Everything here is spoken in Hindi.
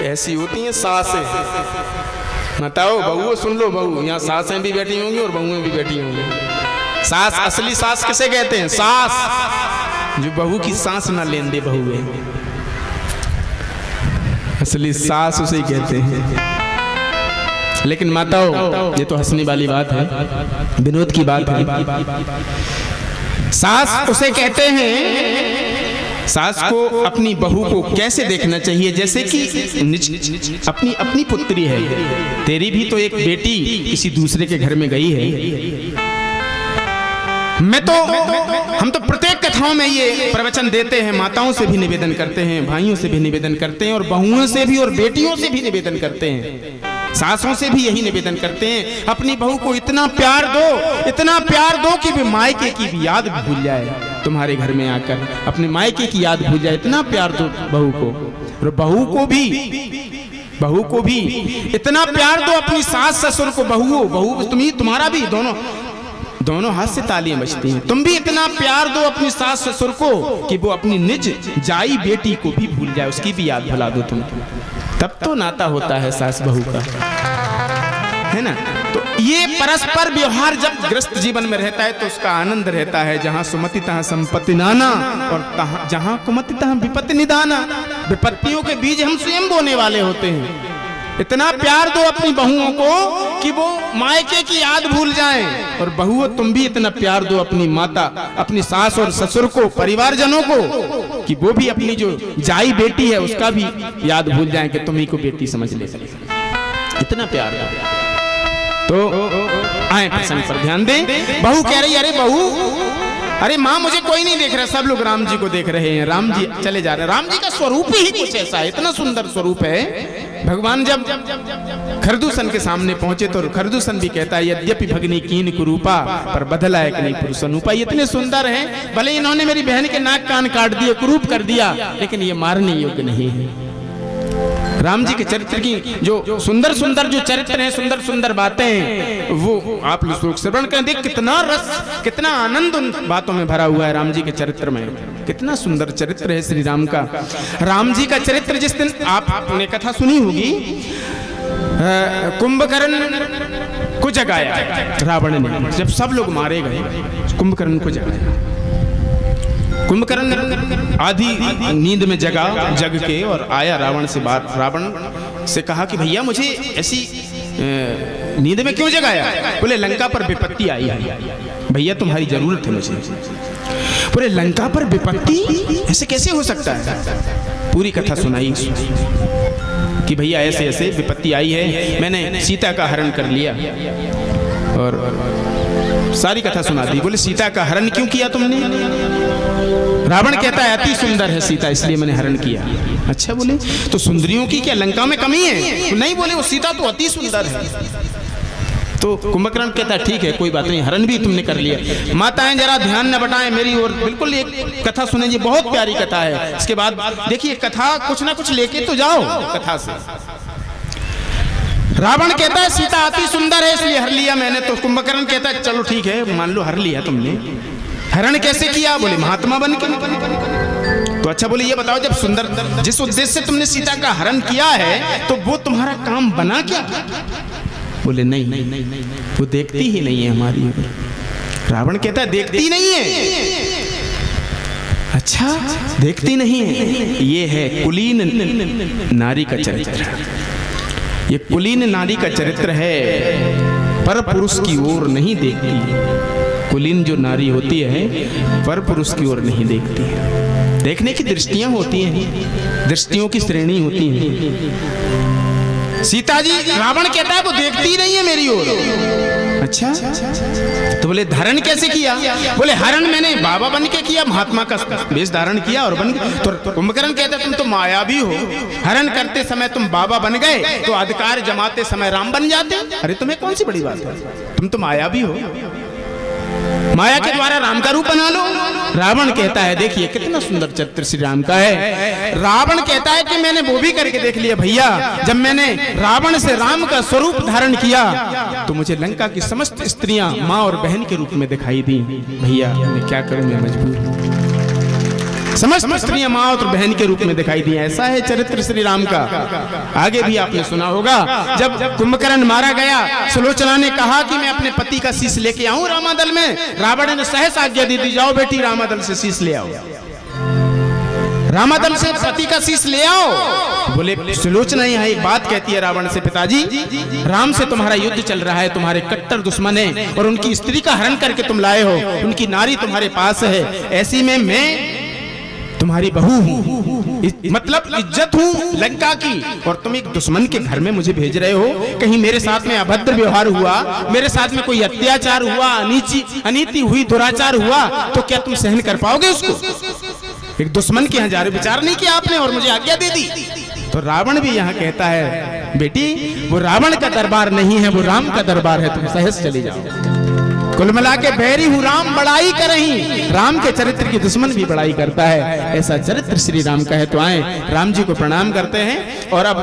ऐसी होती हैं सासें। बताओ बहुओं, सुन लो बहू, यहाँ सासें भी बैठी होंगी और बहुएं भी बैठी होंगी। सास, असली सास किसे कहते हैं? सास जो बहू की सांस ना लेने दे, बहू है असली सास, उसे ही कहते हैं। लेकिन माताओं, ये तो हंसने वाली बात है, विनोद की बात है। सास उसे कहते हैं, सास को अपनी बहू को कैसे देखना चाहिए? जैसे कि अपनी अपनी पुत्री है। तेरी भी तो एक बेटी किसी दूसरे के घर में गई है। हम तो प्रत्येक कथाओं में ये प्रवचन देते हैं, माताओं से भी निवेदन करते हैं, भाइयों से भी निवेदन करते हैं, और बहुओं से भी और बेटियों से भी निवेदन करते हैं, सासों से भी यही निवेदन करते हैं, अपनी बहू को इतना प्यार दो, इतना प्यार दो कि वे मायके की भी याद भूल जाए। तुम्हारे घर में आकर अपने मायके की याद भूल जाए, इतना प्यार दो बहू को। और बहू को भी इतना प्यार दो, अपनी सास ससुर को। बहू तुम्हारा भी दोनों हाथ से तालियां बजती हैं। तुम भी इतना प्यार दो अपनी सास ससुर को कि वो अपनी निज जाई बेटी को भी भूल जाए, उसकी भी याद भुला दो तुम। तब तो नाता होता है सास बहू का, है ना? तो ये परस्पर व्यवहार जब गृहस्थ जीवन में रहता है तो उसका आनंद रहता है। जहां सुमति तहां संपत्ति नाना, और जहां कुमति तहां विपत्ति निदाना। विपत्तियों के बीज हम स्वयं बोने वाले होते हैं। इतना प्यार दो अपनी बहुओं को कि वो मायके की याद भूल जाएं। और बहुओं, तुम भी इतना प्यार दो अपनी माता, अपनी सास और ससुर को, परिवारजनों को, कि वो भी अपनी जो जाई बेटी है उसका भी याद भूल जाएं कि तुम ही को बेटी समझ ले। इतना प्यार दो। तो आए प्रसंग पर ध्यान दें। बहू कह रही, अरे बहू, अरे माँ मुझे कोई नहीं देख रहा, सब लोग राम जी को देख रहे हैं, राम जी चले जा रहे हैं। राम जी का स्वरूप ही कुछ ऐसा है, इतना सुंदर स्वरूप है। भगवान जब खरदूषण के सामने पहुंचे तो खरदूषण भी कहता है, यद्यपि भगनी कीन कुरूपा पर बदला एक नहीं पुरुष अनुपा। इतने सुंदर हैं, भले इन्होंने मेरी बहन के नाक कान काट दिए, कुरूप कर दिया, लेकिन ये मारने योग्य नहीं है। राम जी के चरित्र की जो सुंदर सुंदर जो चरित्र हैं, सुंदर सुंदर बातें, वो आप लोग श्रवण करें। देख कितना रस, कितना आनंद उन बातों में भरा हुआ है राम जी के चरित्र में। कितना सुंदर चरित्र है श्री राम का। राम जी का चरित्र, जिस दिन आपने कथा सुनी होगी, कुंभकर्ण को जगाया रावण ने। जब सब लोग मारे गए, कुंभकर्ण को जगाया। कुंभकर्ण आधी नींद में जग के और आया रावण से बात। रावण से कहा कि भैया मुझे ऐसी नींद में क्यों जगाया? बोले लंका पर विपत्ति आई है भैया, तुम्हारी जरूरत है मुझे। बोले लंका पर विपत्ति, ऐसे कैसे हो सकता है? पूरी कथा सुनाई कि भैया ऐसे ऐसे विपत्ति आई है, मैंने सीता का हरण कर लिया, और सारी कथा सुना दी। बोले सीता का हरण क्यों किया तुमने? रावण कहता है अति सुंदर है सीता, इसलिए मैंने हरण किया। अच्छा, बोले तो सुंदरियों की क्या लंका में कमी है? तो नहीं, बोले वो सीता तो अति सुंदर है। तो कुंभकर्ण कहता है ठीक है, कोई बात नहीं, हरण भी तुमने कर लिया। माताएं जरा ध्यान न बटाएं मेरी ओर, बिल्कुल एक कथा सुने जी, बहुत प्यारी कथा है। इसके बाद देखिए, कथा कुछ ना कुछ लेके तो जाओ कथा से। रावण कहता है सीता अति सुंदर है इसलिए हर लिया मैंने। तो कुंभकर्ण कहता है चलो ठीक है, मान लो हर लिया तुमने। हरण कैसे किया? बोले महात्मा बन के। तो अच्छा, बोले ये बताओ, जब सुंदर, जिस उद्देश्य से तुमने सीता का हरण किया है, तो वो तुम्हारा काम बना क्या? बोले नहीं, वो देखती ही नहीं है हमारी ओर। रावण कहता है देखती नहीं है? अच्छा, देखती नहीं है। ये है कुलीन नारी का चरित्र। ये कुलीन नारी का चरित्र है, पर पुरुष की ओर नहीं देखती। कुलीन जो नारी होती है पर पुरुष की ओर नहीं देखती है। देखने की दृष्टियां होती हैं, दृष्टियों की श्रेणी होती है। सीता जी, रावण कहता है वो देखती नहीं है मेरी ओर। अच्छा, तो बोले धारण कैसे किया? बोले हरण मैंने बाबा बन के किया, महात्मा का वेश धारण किया और बन। तो कुंभकर्ण कहता तुम तो मायावी हो, हरण करते समय तुम बाबा बन गए तो अधिकार जमाते समय राम बन जाते। अरे तुम्हें कौन सी बड़ी बात है, तुम तो मायावी हो, माया के द्वारा राम का रूप बना लो। रावण कहता है देखिए कितना सुंदर चरित्र श्री राम का है। रावण कहता है कि मैंने वो भी करके देख लिया भैया, जब मैंने रावण से राम का स्वरूप धारण किया तो मुझे लंका की समस्त स्त्रियां माँ और बहन के रूप में दिखाई दी। भैया मैं क्या करूं, मैं मजबूर हूं। समस्त स्त्रियां माँ और बहन के रूप में दिखाई दी। ऐसा है चरित्र श्री राम का। आगे भी आपने सुना होगा, जब कुंभकर्ण मारा गया, सुलोचना ने कहा कि मैं अपने पति का शीश लेके आऊं रामादल में। रावण ने सहस आज्ञा दी, जाओ बेटी रामादल से शीश ले आओ, रामादल से पति का शीश ले आओ। बोले सुलोचना यहाँ एक बात कहती है रावण से, पिताजी राम से तुम्हारा युद्ध चल रहा है, तुम्हारे कट्टर दुश्मन है और उनकी स्त्री का हरण करके तुम लाए हो, उनकी नारी तुम्हारे पास है, ऐसी में मैं तुम्हारी बहू हूँ, मतलब इज्जत हूँ लंका की, और तुम एक दुश्मन के घर में मुझे भेज रहे हो। कहीं मेरे साथ में अभद्र व्यवहार हुआ, मेरे साथ में कोई अत्याचार हुआ, अनीति हुई, दुराचार हुआ, तो क्या तुम सहन कर पाओगे उसको? एक दुश्मन के यहाँ जा रहे, विचार नहीं किया आपने और मुझे आज्ञा दे दी। तो रावण भी यहाँ कहता है, बेटी वो रावण का दरबार नहीं है, वो राम का दरबार है, तुम सहज चली जाओ। कुल मिला के बैरी हूँ राम बड़ाई करहीं, राम के चरित्र की दुश्मन भी बड़ाई करता है। ऐसा चरित्र श्री राम का है। तो आए राम जी को प्रणाम करते हैं और अब